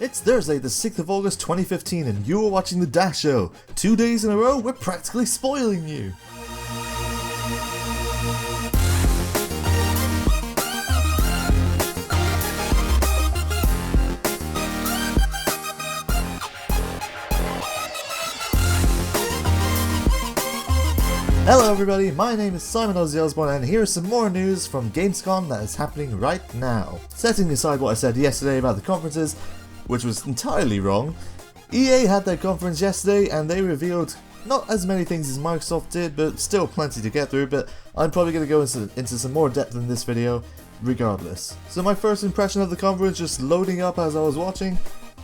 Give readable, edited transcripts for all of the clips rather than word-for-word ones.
It's Thursday, the 6th of August 2015, and you are watching the DaS Show. 2 days in a row, we're practically spoiling you. Hello everybody, my name is Ossy Osborne, and here is some more news from Gamescom that is happening right now. Setting aside what I said yesterday about the conferences, which was entirely wrong, EA had their conference yesterday and they revealed not as many things as Microsoft did, but still plenty to get through, but I'm probably going to go into some more depth in this video regardless. So my first impression of the conference, just loading up as I was watching,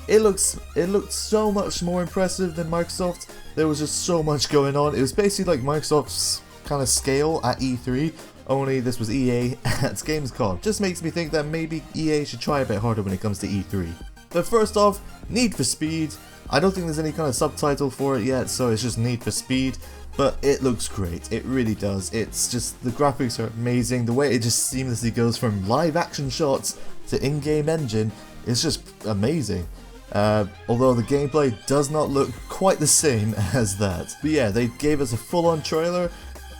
it looked so much more impressive than Microsoft. There was just so much going on. It was basically like Microsoft's kind of scale at E3, only this was EA at Gamescom. Just makes me think that maybe EA should try a bit harder when it comes to E3. But first off, Need for Speed. I don't think there's any kind of subtitle for it yet, so it's just Need for Speed. But it looks great, it really does. It's just, the graphics are amazing. The way it just seamlessly goes from live action shots to in-game engine is just amazing. Although the gameplay does not look quite the same as that. But yeah, they gave us a full-on trailer,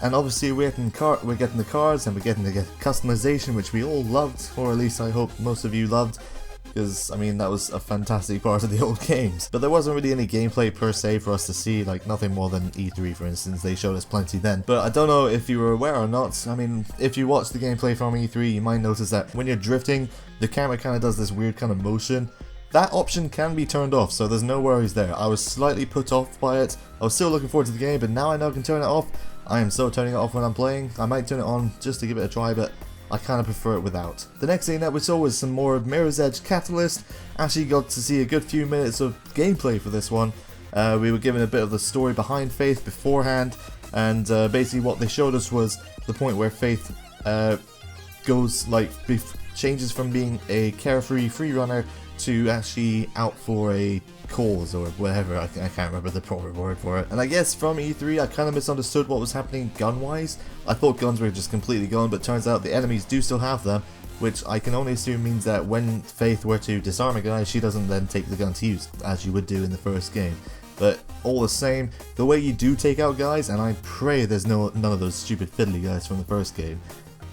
and obviously we're getting the cars and we're getting the customization, which we all loved, or at least I hope most of you loved, because I mean that was a fantastic part of the old games. But there wasn't really any gameplay per se for us to see, like nothing more than E3 for instance. They showed us plenty then. But I don't know if you were aware or not. I mean, if you watch the gameplay from E3, you might notice that when you're drifting, the camera kind of does this weird kind of motion. That option can be turned off, so there's no worries there. I was slightly put off by it. I was still looking forward to the game, but now I know I can turn it off. I am so turning it off when I'm playing. I might turn it on just to give it a try, but I kind of prefer it without. The next thing that we saw was some more Mirror's Edge Catalyst. Actually got to see a good few minutes of gameplay for this one. We were given a bit of the story behind Faith beforehand, and basically what they showed us was the point where Faith changes from being a carefree free runner to actually out for a cause or whatever. I can't remember the proper word for it. And I guess from E3 I kind of misunderstood what was happening gun wise. I thought guns were just completely gone, but turns out the enemies do still have them, which I can only assume means that when Faith were to disarm a guy, she doesn't then take the gun to use as you would do in the first game. But all the same, the way you do take out guys, and I pray there's none of those stupid fiddly guys from the first game,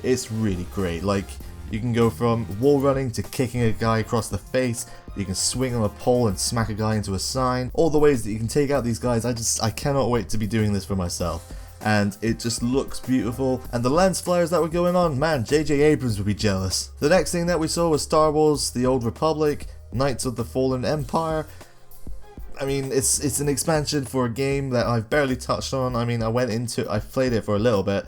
it's really great. Like, you can go from wall running to kicking a guy across the face, you can swing on a pole and smack a guy into a sign. All the ways that you can take out these guys, I cannot wait to be doing this for myself. And it just looks beautiful. And the lens flares that were going on, man, J.J. Abrams would be jealous. The next thing that we saw was Star Wars: The Old Republic, Knights of the Fallen Empire. I mean, it's an expansion for a game that I've barely touched on. I mean, I played it for a little bit.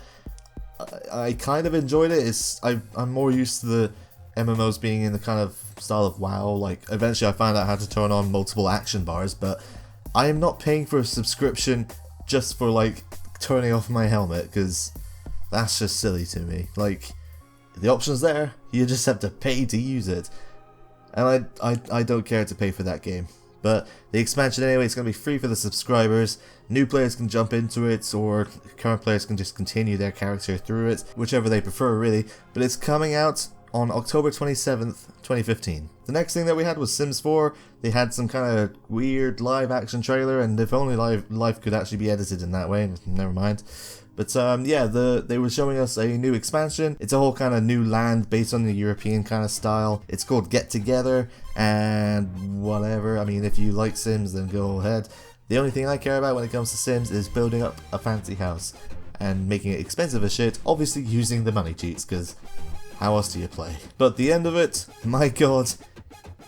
I kind of enjoyed it. I'm more used to the MMOs being in the kind of style of WoW. Like, eventually I found out how to turn on multiple action bars, but I am not paying for a subscription just for like turning off my helmet, because that's just silly to me. Like, the option's there, you just have to pay to use it, and I don't care to pay for that game. But the expansion anyway, it's going to be free for the subscribers. New players can jump into it, or current players can just continue their character through it, whichever they prefer really. But it's coming out on October 27th, 2015. The next thing that we had was Sims 4. They had some kind of weird live action trailer, and if only life could actually be edited in that way, never mind. But yeah, they were showing us a new expansion. It's a whole kind of new land based on the European kind of style. It's called Get Together, and whatever. I mean, if you like Sims, then go ahead. The only thing I care about when it comes to Sims is building up a fancy house and making it expensive as shit, obviously using the money cheats, because how else do you play? But the end of it, my god,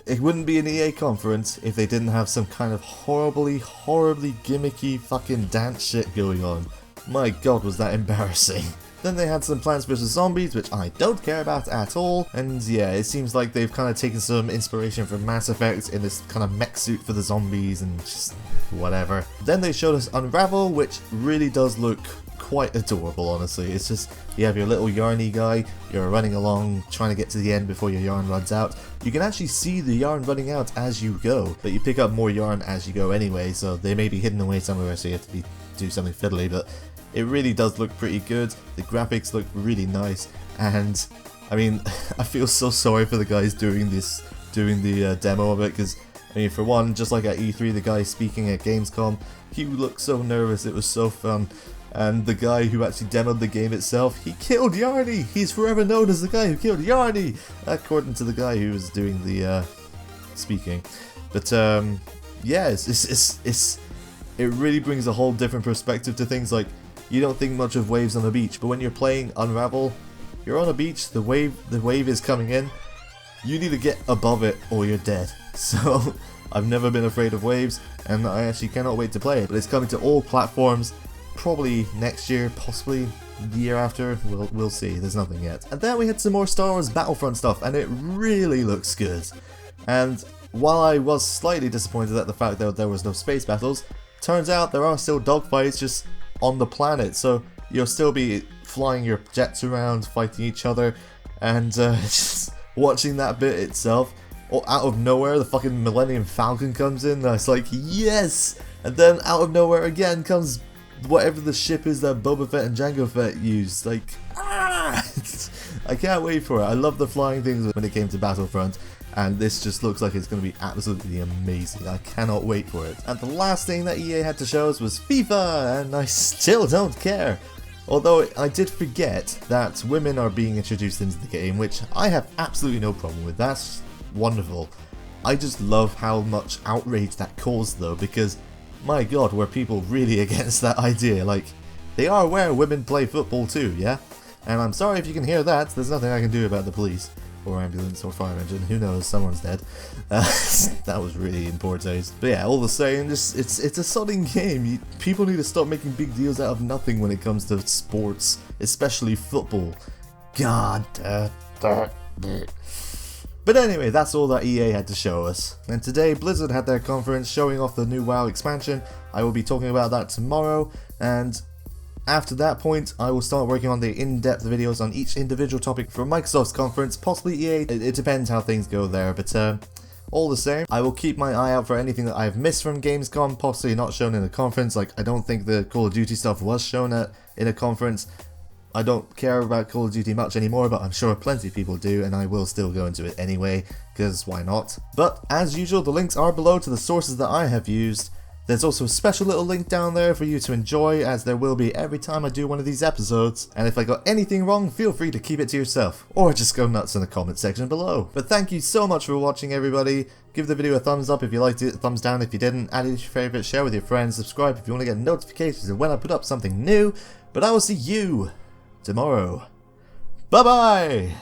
it wouldn't be an EA conference if they didn't have some kind of horribly gimmicky fucking dance shit going on. My god, was that embarrassing. Then they had some Plants vs Zombies, which I don't care about at all, and yeah, it seems like they've kind of taken some inspiration from Mass Effect in this kind of mech suit for the zombies and just whatever. Then they showed us Unravel, which really does look quite adorable, honestly. It's just, you have your little yarny guy, you're running along trying to get to the end before your yarn runs out. You can actually see the yarn running out as you go, but you pick up more yarn as you go anyway, so they may be hidden away somewhere, so you have to do something fiddly, but it really does look pretty good. The graphics look really nice, and I mean, I feel so sorry for the guys doing the demo of it, because I mean, for one, just like at E3, the guy speaking at Gamescom, he looked so nervous, it was so fun. And the guy who actually demoed the game itself, he killed Yarny! He's forever known as the guy who killed Yarny! According to the guy who was doing the speaking. But yeah, it really brings a whole different perspective to things. Like, you don't think much of waves on the beach, but when you're playing Unravel, you're on a beach, the wave is coming in, you need to get above it or you're dead. So I've never been afraid of waves, and I actually cannot wait to play it. But it's coming to all platforms, probably next year, possibly the year after, we'll see, there's nothing yet. And then we had some more Star Wars Battlefront stuff, and it really looks good. And while I was slightly disappointed at the fact that there was no space battles, turns out there are still dogfights just on the planet, so you'll still be flying your jets around, fighting each other, and just watching that bit itself. Or out of nowhere, the fucking Millennium Falcon comes in, and it's like, yes! And then out of nowhere again comes whatever the ship is that Boba Fett and Jango Fett used. Like, ah! I can't wait for it. I love the flying things when it came to Battlefront, and this just looks like it's going to be absolutely amazing. I cannot wait for it. And the last thing that EA had to show us was FIFA, and I still don't care. Although I did forget that women are being introduced into the game, which I have absolutely no problem with. That's wonderful. I just love how much outrage that caused though, because my god, were people really against that idea. Like, they are aware women play football too, yeah? And I'm sorry if you can hear that, there's nothing I can do about the police, or ambulance, or fire engine, who knows, someone's dead. That was really in poor taste. But yeah, all the same, just it's a sodding game. People need to stop making big deals out of nothing when it comes to sports, especially football. God. But anyway, that's all that EA had to show us. And today, Blizzard had their conference showing off the new WoW expansion. I will be talking about that tomorrow, and after that point, I will start working on the in-depth videos on each individual topic from Microsoft's conference, possibly EA. It depends how things go there, but all the same, I will keep my eye out for anything that I've missed from Gamescom, possibly not shown in the conference. Like, I don't think the Call of Duty stuff was shown in a conference. I don't care about Call of Duty much anymore, but I'm sure plenty of people do, and I will still go into it anyway, because why not? But as usual, the links are below to the sources that I have used. There's also a special little link down there for you to enjoy, as there will be every time I do one of these episodes. And if I got anything wrong, feel free to keep it to yourself, or just go nuts in the comment section below. But thank you so much for watching, everybody. Give the video a thumbs up if you liked it, a thumbs down if you didn't, add it to your favourite, share with your friends, subscribe if you want to get notifications of when I put up something new. But I will see you tomorrow. Bye bye!